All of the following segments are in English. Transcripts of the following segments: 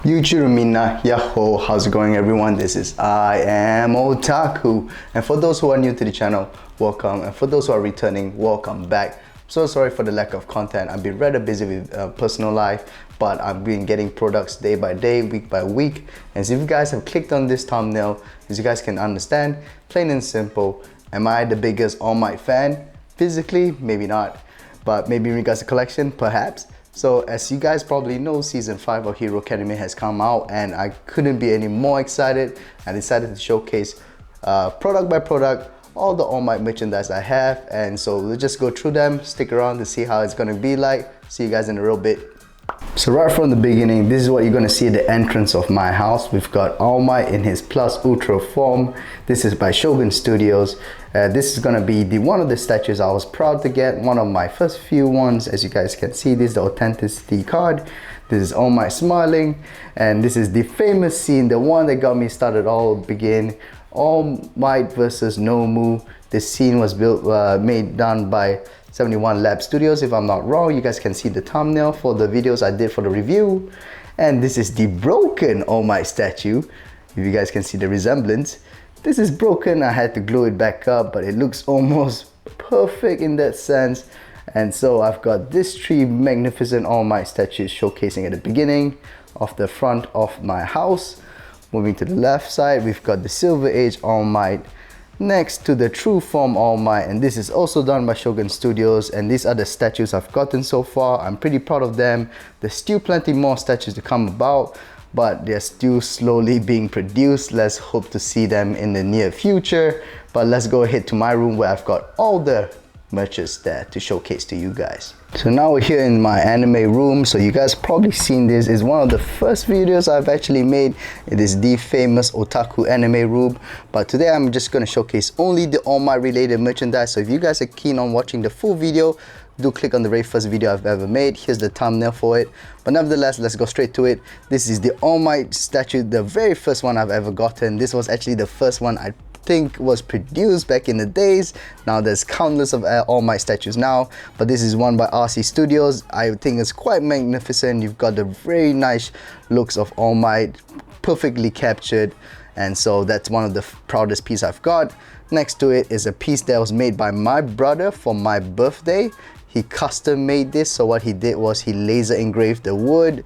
YouTube Minna, Yahoo, how's it going everyone? This is I Am Otaku, and for those who are new to the channel, welcome, and for those who are returning, welcome back. So sorry for the lack of content. I've been rather busy with personal life, but I've been getting products day by day, week by week. And so if you guys have clicked on this thumbnail, as you guys can understand, plain and simple, am I the biggest All Might fan? Physically, maybe not, but maybe in regards to collection, perhaps. So as you guys probably know, season 5 of Hero Academia has come out and I couldn't be any more excited. I decided to showcase product by product all the All Might merchandise I have, and so we'll just go through them, stick around to see how it's gonna be like. See you guys in a real bit. So right from the beginning, this is what you're gonna see at the entrance of my house. We've got All Might in his Plus Ultra form. This is by Shogun Studios. This is gonna be one of the statues I was proud to get, one of my first few ones. As you guys can see, this is the authenticity card. This is All Might smiling, and this is the famous scene, the one that got me started all begin. All Might versus Nomu. This scene was done by 71 Lab Studios, if I'm not wrong. You guys can see the thumbnail for the videos I did for the review. And this is the broken All Might statue, if you guys can see the resemblance. This is broken, I had to glue it back up, but it looks almost perfect in that sense. And so I've got these three magnificent All Might statues showcasing at the beginning of the front of my house. Moving to the left side, we've got the Silver Age All Might next to the True Form All Might, and this is also done by Shogun Studios. And these are the statues I've gotten so far. I'm pretty proud of them. There's still plenty more statues to come about, but they're still slowly being produced. Let's hope to see them in the near future. But let's go ahead to my room where I've got all the merches there to showcase to you guys. So now we're here in my anime room. So you guys probably seen this. It's one of the first videos I've actually made. It is the famous Otaku anime room. But today I'm just going to showcase only the All Might related merchandise. So if you guys are keen on watching the full video, do click on the very first video I've ever made. Here's the thumbnail for it. But nevertheless, let's go straight to it. This is the All Might statue, the very first one I've ever gotten. This was actually the first one I think was produced back in the days. Now there's countless of All Might statues now, but this is one by RC Studios. I think it's quite magnificent. You've got the very nice looks of All Might perfectly captured, and so that's one of the proudest pieces I've got. Next to it is a piece that was made by my brother for my birthday. He custom made this, so what he did was he laser engraved the wood,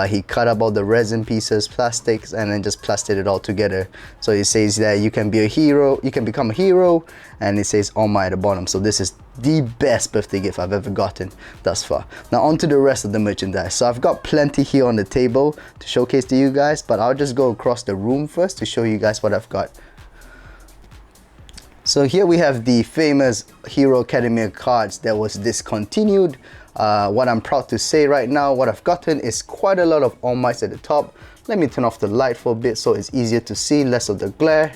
he cut up all the resin pieces, plastics, and then just plastered it all together. So it says that you can be a hero, you can become a hero, and it says All Might at the bottom. So this is the best birthday gift I've ever gotten thus far. Now on to the rest of the merchandise. So I've got plenty here on the table to showcase to you guys, but I'll just go across the room first to show you guys what I've got. So here we have the famous Hero Academia cards that was discontinued. What I'm proud to say right now, what I've gotten is quite a lot of All Mights at the top. Let me turn off the light for a bit so it's easier to see, less of the glare.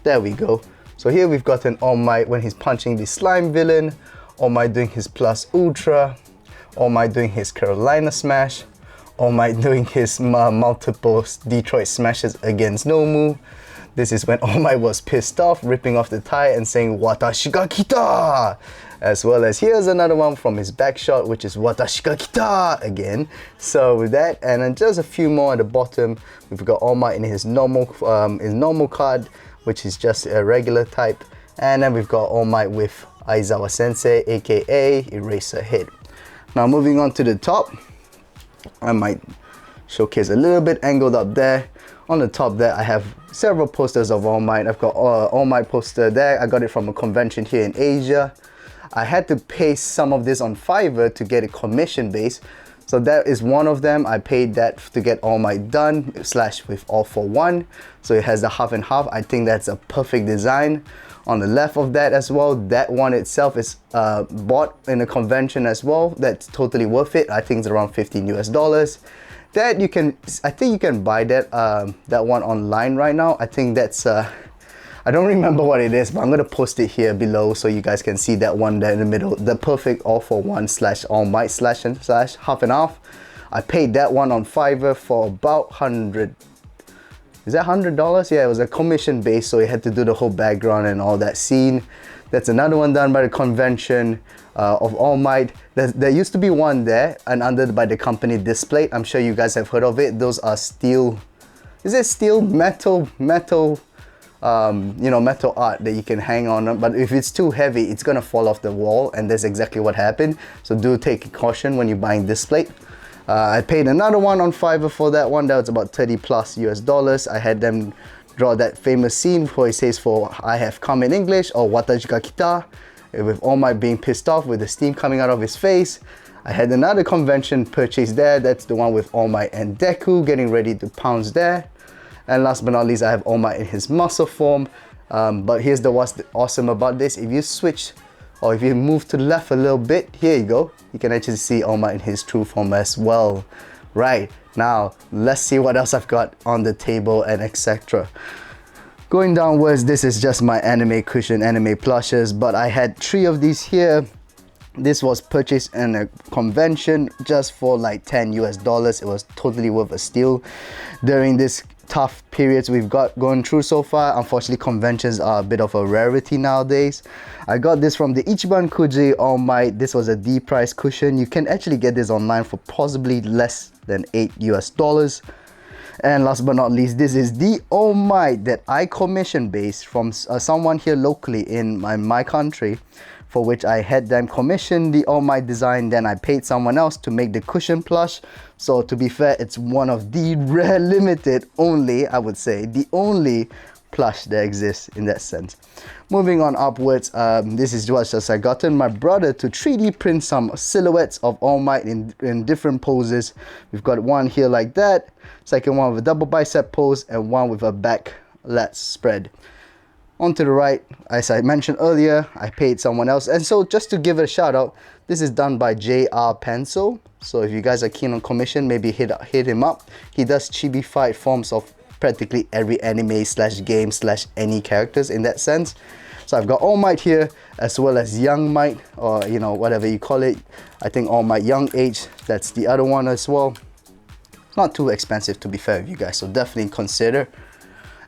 There we go. So here we've got an All Might when he's punching the slime villain, All Might doing his Plus Ultra, All Might doing his Carolina Smash, All Might doing his multiple Detroit Smashes against Nomu. This is when All Might was pissed off, ripping off the tie and saying Watashi ga kita! As well as here's another one from his back shot, which is Watashi ga kita again. So with that, and then just a few more at the bottom, we've got All Might in his normal card, which is just a regular type. And then we've got All Might with Aizawa Sensei, aka Eraserhead. Now moving on to the top, I might showcase a little bit angled up there. On the top there, I have several posters of All Might. I've got All Might poster there. I got it from a convention here in Asia. I had to paste some of this on Fiverr to get it commission based. So that is one of them. I paid that to get All Might done / with all for one. So it has the half and half. I think that's a perfect design. On the left of that as well, that one itself is bought in a convention as well. That's totally worth it. I think it's around $15 US. That you can, I think you can buy that that one online right now. I think that's I don't remember what it is, but I'm gonna post it here below so you guys can see that one there in the middle, the perfect all for one / All Might / half and half. I paid that one on Fiverr for about 100. Is that $100? Yeah, it was a commission base, so you had to do the whole background and all that scene. That's another one done by the convention of All Might. There used to be one there and under by the company Display. I'm sure you guys have heard of it. Those are steel, is it steel, metal, you know, metal art that you can hang on, but if it's too heavy, it's gonna fall off the wall, and that's exactly what happened. So do take caution when you're buying this plate. I paid another one on Fiverr for that one. That was about 30 plus US dollars. I had them draw that famous scene where he says for I have come in English, or Watashi ga kita, with All Might being pissed off with the steam coming out of his face. I had another convention purchase there. That's the one with All Might and Deku getting ready to pounce there. And last but not least, I have All Might in his muscle form. But here's what's awesome about this. If you switch, or if you move to the left a little bit, here you go. You can actually see All Might in his true form as well. Right, now let's see what else I've got on the table and etc. Going downwards, this is just my anime cushion, anime plushes, but I had 3 of these here. This was purchased in a convention just for like 10 US dollars. It was totally worth a steal during this tough periods we've got going through so far. Unfortunately, conventions are a bit of a rarity nowadays. I got this from the Ichiban Kuji All Might. This was a D price cushion. You can actually get this online for possibly less than 8 US dollars. And last but not least, this is the All Might that I commissioned based from someone here locally in my country, for which I had them commission the All Might design, then I paid someone else to make the cushion plush. So to be fair, it's one of the rare, limited, only, I would say, the only plush that exists in that sense. Moving on upwards, this is just I gotten my brother to 3D print some silhouettes of All Might in different poses. We've got one here like that, second one with a double bicep pose, and one with a back lat spread. On to the right, as I mentioned earlier, I paid someone else. And so just to give it a shout out, this is done by JR Pencil. So if you guys are keen on commission, maybe hit him up. He does chibi-fied forms of practically every anime slash game slash any characters in that sense. So I've got All Might here, as well as Young Might, or you know, whatever you call it. I think All Might Young Age, that's the other one as well. It's not too expensive to be fair with you guys, so definitely consider.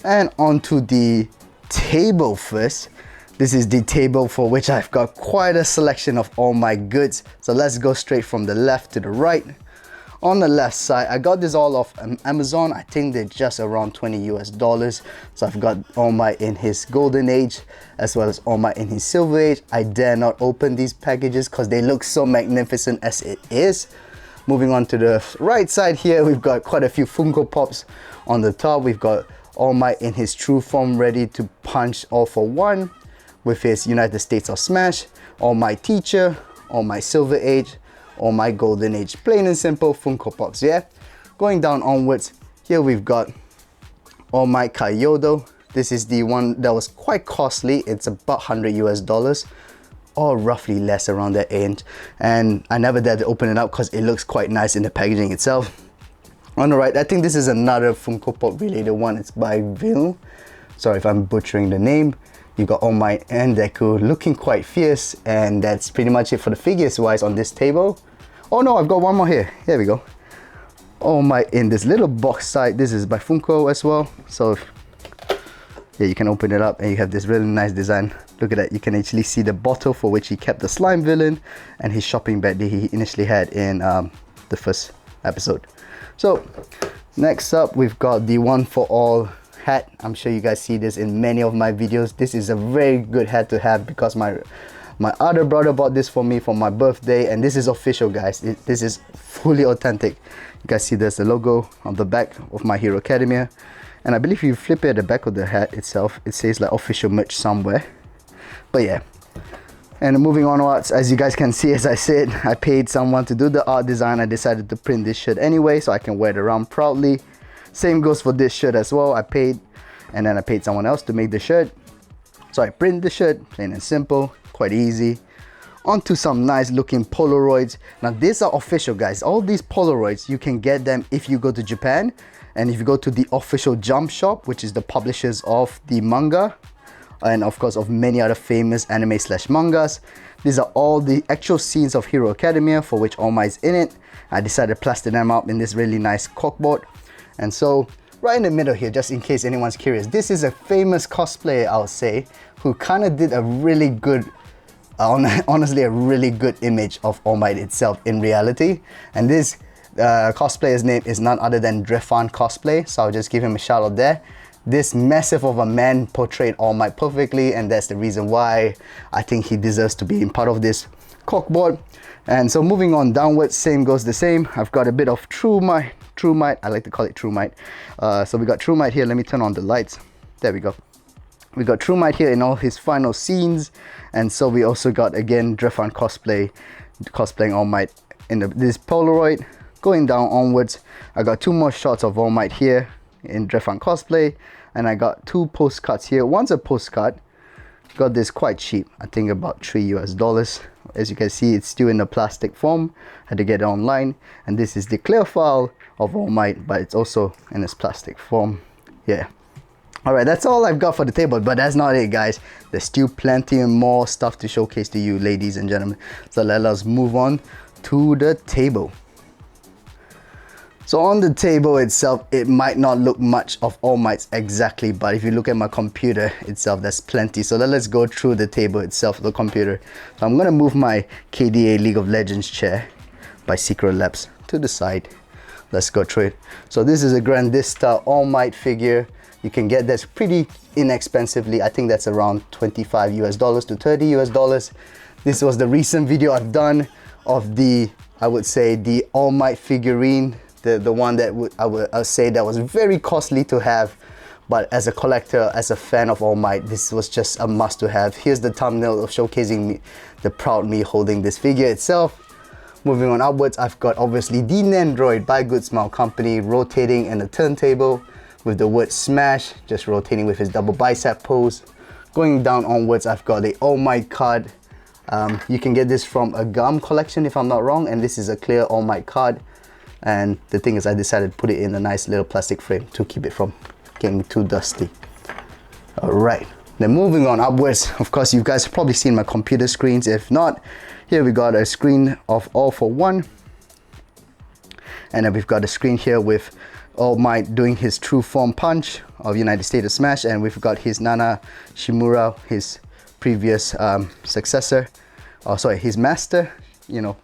And onto the table first. This is the table for which I've got quite a selection of all my goods. So let's go straight from the left to the right. On the left side, I got this all off Amazon. I think they're just around 20 US dollars. So I've got All Might in his golden age, as well as All Might in his silver age. I dare not open these packages because they look so magnificent as it is. Moving on to the right side here, we've got quite a few Funko Pops. On the top, we've got All Might in his true form, ready to punch all for one, with his United States of Smash, All Might Teacher, All Might Silver Age, All Might Golden Age. Plain and simple Funko Pops, yeah? Going down onwards, here we've got All Might Kaiyodo. This is the one that was quite costly. It's about 100 US dollars, or roughly less around that end. And I never dared to open it up because it looks quite nice in the packaging itself. On the right, I think this is another Funko Pop related one. It's by Vil. Sorry if I'm butchering the name. You got All Might and Deku looking quite fierce, and that's pretty much it for the figures wise on this table. Oh no, I've got one more here. Here we go. All Might in this little box side. This is by Funko as well. So yeah, you can open it up and you have this really nice design. Look at that. You can actually see the bottle for which he kept the slime villain and his shopping bag that he initially had in the first episode. So next up, we've got the One for All hat. I'm sure you guys see this in many of my videos. This is a very good hat to have because my other brother bought this for me for my birthday, and this is official, guys. This is fully authentic. You guys see there's the logo on the back of My Hero Academia, and I believe if you flip it at the back of the hat itself, it says like official merch somewhere. But yeah, and moving onwards, as you guys can see, as I said, I paid someone to do the art design. I decided to print this shirt anyway so I can wear it around proudly. Same goes for this shirt as well. I paid, and then I paid someone else to make the shirt. So I print the shirt, plain and simple, quite easy. Onto some nice looking Polaroids. Now these are official, guys. All these Polaroids, you can get them if you go to Japan, and if you go to the official Jump Shop, which is the publishers of the manga, and of course of many other famous anime slash mangas. These are all the actual scenes of Hero Academia for which All Might is in it. I decided to plaster them up in this really nice corkboard. And so right in the middle here, just in case anyone's curious, this is a famous cosplayer, I'll say, who kind of did a really good, honestly, a really good image of All Might itself in reality. And this cosplayer's name is none other than Drefan Cosplay, so I'll just give him a shout out there. This massive of a man portrayed All Might perfectly, and that's the reason why I think he deserves to be in part of this corkboard. And so moving on downwards, same goes the same. I've got a bit of True Might, I like to call it True Might. So we got True Might here. Let me turn on the lights. There we go. We got True Might here in all his final scenes. And so we also got, again, Drefan cosplaying All Might in this Polaroid. Going down onwards, I got 2 more shots of All Might here in Drefan cosplay. And I got 2 postcards here. One's a postcard. Got this quite cheap, I think about $3 US. As you can see, it's still in the plastic form. Had to get it online. And this is the clear file of All Might, but it's also in its plastic form. Yeah. Alright, that's all I've got for the table, but that's not it, guys. There's still plenty more stuff to showcase to you, ladies and gentlemen. So let us move on to the table. So on the table itself, it might not look much of All Might exactly, but if you look at my computer itself, there's plenty. So let's go through the table itself, the computer. So I'm gonna move my KDA League of Legends chair by Secret Labs to the side. Let's go through it. So this is a Grandista All Might figure. You can get this pretty inexpensively. I think that's around $25 US to $30 US. This was the recent video I've done of the, I would say, the All Might figurine. The one that I would say that was very costly to have, but as a collector, as a fan of All Might, this was just a must to have. Here's the thumbnail of showcasing me, the proud me holding this figure itself. Moving on upwards, I've got obviously the Nendoroid by Good Smile Company rotating in a turntable with the word smash, just rotating with his double bicep pose. Going down onwards, I've got the All Might card. You can get this from a gum collection if I'm not wrong, and this is a clear All Might card. And the thing is, I decided to put it in a nice little plastic frame to keep it from getting too dusty. All right, then moving on upwards, of course, you guys have probably seen my computer screens. If not, here we got a screen of All for One. And then we've got a screen here with All Might doing his true form punch of United States of Smash. And we've got his Nana Shimura, his previous successor, oh sorry, his master, you know,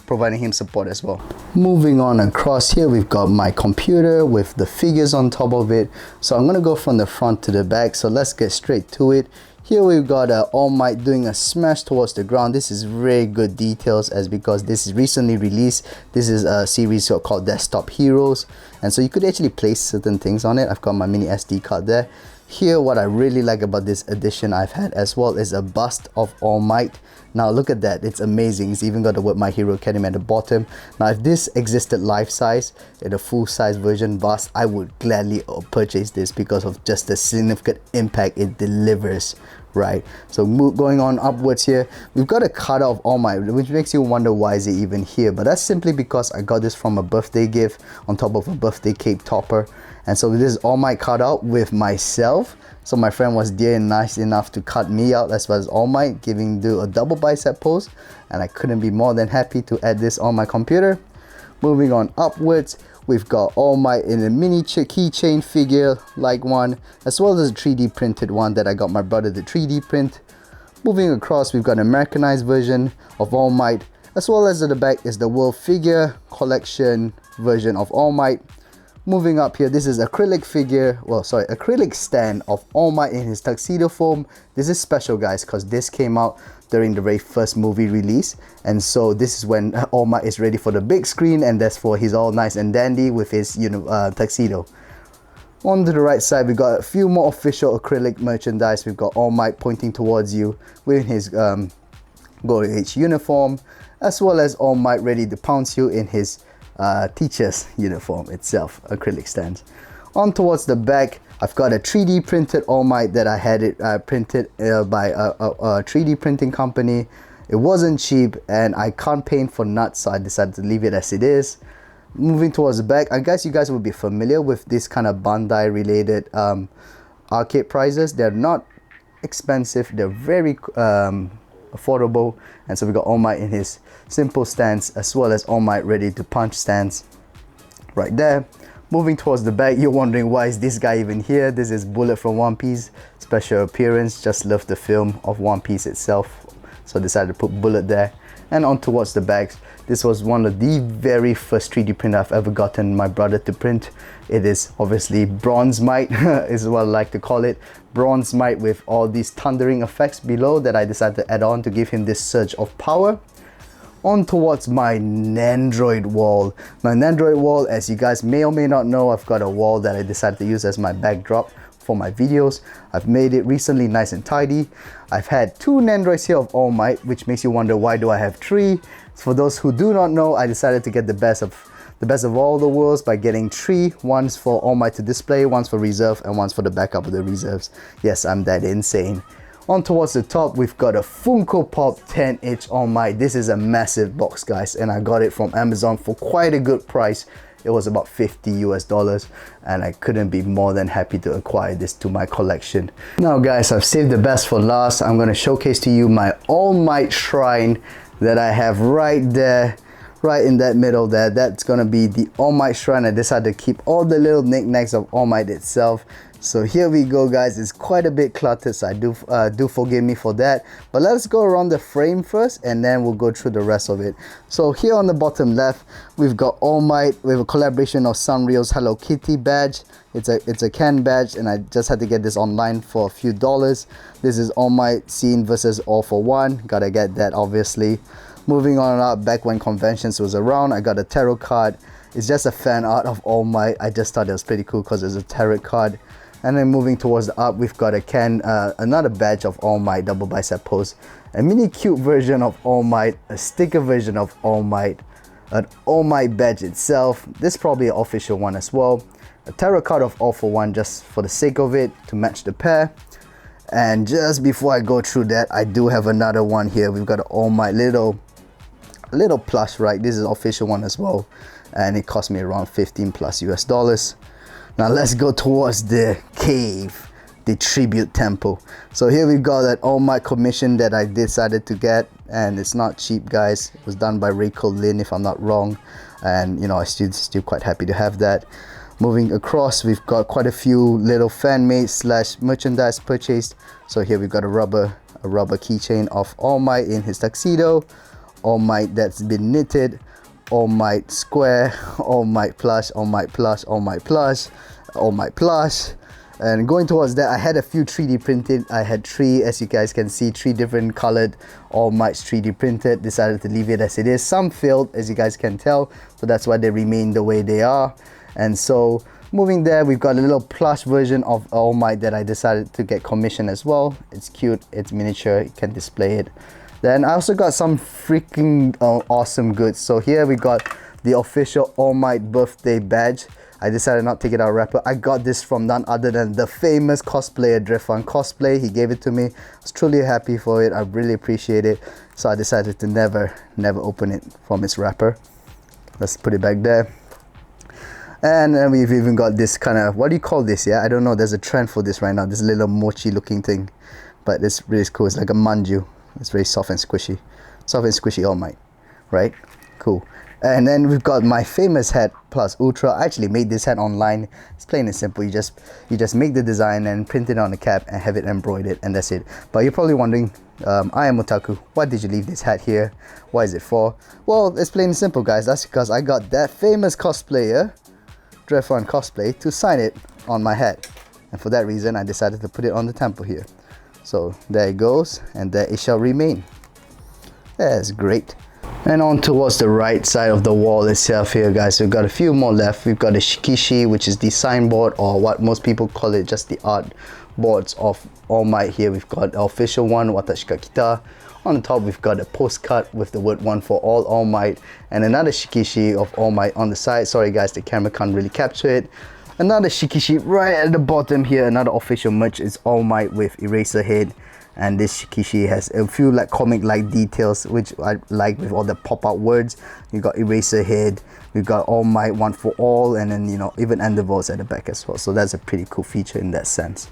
providing him support as well. Moving on across here, we've got my computer with the figures on top of it. So I'm gonna go from the front to the back, so let's get straight to it. Here we've got All Might doing a smash towards the ground. This is very good details, as because this is recently released. This is a series called Desktop Heroes, and so you could actually place certain things on it. I've got my mini SD card there. Here, what I really like about this edition I've had as well is a bust of All Might. Now look at that, it's amazing. It's even got the word My Hero Academy at the bottom. Now if this existed life size in a full size version bust, I would gladly purchase this because of just the significant impact it delivers, right? So going on upwards here, we've got a cutout of All Might, which makes you wonder why is it even here, but that's simply because I got this from a birthday gift on top of a birthday cake topper. And so this is All Might cut out with myself. So my friend was dear and nice enough to cut me out as well as All Might, giving do a double bicep pose, and I couldn't be more than happy to add this on my computer. Moving on upwards, we've got All Might in a mini keychain figure like one, as well as a 3D printed one that I got my brother to 3D print. Moving across, we've got an Americanized version of All Might, as well as at the back is the World Figure Collection version of All Might. Moving up here, this is acrylic stand of All Might in his tuxedo form. This is special, guys, because this came out during the very first movie release, and so this is when All Might is ready for the big screen, and that's for he's all nice and dandy with his tuxedo. On to the right side, we got a few more official acrylic merchandise. We've got All Might pointing towards you with his Golden Age uniform, as well as All Might ready to pounce you in his teacher's uniform itself, acrylic stands. On towards the back, I've got a 3D printed All Might that I had it printed by a 3D printing company. It wasn't cheap and I can't paint for nuts, so I decided to leave it as it is. Moving towards the back, I guess you guys will be familiar with this kind of Bandai related arcade prizes. They're not expensive, they're very affordable, and so we got All Might in his simple stance, as well as All Might ready to punch stance right there. Moving towards the back, you're wondering why is this guy even here. This is Bullet from One Piece, special appearance. Just love the film of One Piece itself, so I decided to put Bullet there. And on towards the back, this was one of the very first 3D print I've ever gotten my brother to print. It is obviously Bronze Might is what I like to call it. Bronze Might with all these thundering effects below that I decided to add on to give him this surge of power. On towards my Nendoroid wall. My Nendoroid wall, as you guys may or may not know, I've got a wall that I decided to use as my backdrop for my videos. I've made it recently nice and tidy. I've had 2 Nendoroids here of All Might, which makes you wonder why do I have 3. For those who do not know, I decided to get the best of all the worlds by getting 3. One's for All Might to display, one's for reserve, and one's for the backup of the reserves. Yes, I'm that insane. On towards the top, we've got a Funko Pop 10-inch All Might. This is a massive box, guys, and I got it from Amazon for quite a good price. It was about $50 US, and I couldn't be more than happy to acquire this to my collection. Now guys, I've saved the best for last. I'm going to showcase to you my All Might shrine that I have right there, right in that middle there. That's going to be the All Might shrine. I decided to keep all the little knickknacks of All Might itself. So here we go, guys. It's quite a bit cluttered, so do forgive me for that. But let's go around the frame first, and then we'll go through the rest of it. So here on the bottom left, we've got All Might with a collaboration of Sanrio's Hello Kitty badge. It's a can badge, and I just had to get this online for a few dollars. This is All Might Scene versus All for One. Gotta get that, obviously. Moving on up, back when conventions was around, I got a tarot card. It's just a fan art of All Might. I just thought it was pretty cool because it's a tarot card. And then moving towards the up, we've got a another badge of All Might, double bicep pose, a mini cute version of All Might, a sticker version of All Might, an All Might badge itself. This is probably an official one as well. A tarot card of All for One just for the sake of it, to match the pair. And just before I go through that, I do have another one here. We've got an All Might little plush, right? This is an official one as well, and it cost me around $15+ US. Now let's go towards the cave, the tribute temple. So here we've got that All Might commission that I decided to get, and it's not cheap, guys. It was done by Reiko Lin, if I'm not wrong, and you know, I'm still quite happy to have that. Moving across, we've got quite a few little fan-made / merchandise purchased. So here we've got a rubber keychain of All Might in his tuxedo, All Might that's been knitted, All Might square, All Might plush, All Might plush, All Might plush, All Might plush. And going towards that, I had a few 3D printed. I had 3, as you guys can see, 3 different colored All Mights 3D printed. Decided to leave it as it is. Some failed, as you guys can tell, so that's why they remain the way they are. And so moving there, we've got a little plush version of All Might that I decided to get commissioned as well. It's cute, it's miniature, you can display it. Then I also got some freaking awesome goods. So here we got the official All Might birthday badge. I decided not to take it out of wrapper. I got this from none other than the famous cosplayer Drefan Cosplay. He gave it to me. I was truly happy for it. I really appreciate it. So I decided to never open it from its wrapper. Let's put it back there. And then we've even got this kind of, what do you call this? Yeah, I don't know. There's a trend for this right now. This little mochi looking thing, but it's really cool. It's like a manju. It's very soft and squishy. Soft and squishy All Might, right? Cool. And then we've got my famous hat plus ultra. I actually made this hat online. It's plain and simple. You just make the design and print it on the cap and have it embroidered, and that's it. But you're probably wondering, I am Otaku, why did you leave this hat here? What is it for? Well, it's plain and simple, guys. That's because I got that famous cosplayer, Drefan Cosplay, to sign it on my hat. And for that reason, I decided to put it on the temple here. So there it goes, and there it shall remain. That's great. And on towards the right side of the wall itself here, guys, we've got a few more left. We've got a shikishi, which is the signboard, or what most people call it, just the art boards of All Might. Here we've got the official one, Watashi ka kita. On the top, we've got a postcard with the word One for All Might, and another shikishi of All Might on the side. Sorry guys, the camera can't really capture it. Another shikishi right at the bottom here, another official merch is All Might with eraser head. And this shikishi has a few like comic-like details, which I like, with all the pop-out words. You got eraser head, we've got All Might, One for All, and then, you know, even Endervoids at the back as well. So that's a pretty cool feature in that sense.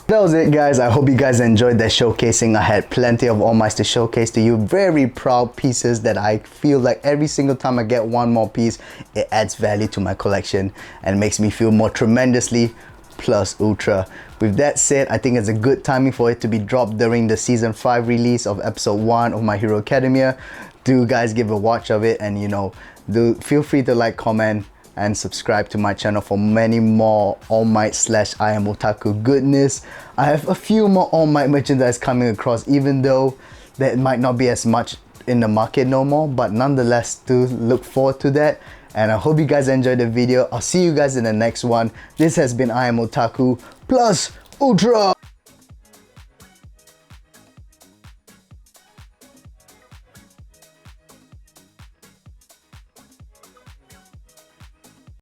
That was it, guys. I hope you guys enjoyed that showcasing. I had plenty of All Mights to showcase to you. Very proud pieces that I feel like every single time I get one more piece, it adds value to my collection and makes me feel more tremendously plus ultra. With that said, I think it's a good timing for it to be dropped during the season 5 release of episode 1 of My Hero Academia. Do guys give a watch of it, and you know, feel free to like, comment and subscribe to my channel for many more All Might / I Am Otaku goodness. I have a few more All Might merchandise coming across, even though there might not be as much in the market no more, but nonetheless do look forward to that. And I hope you guys enjoyed the video. I'll see you guys in the next one. This has been I Am Otaku plus Ultra.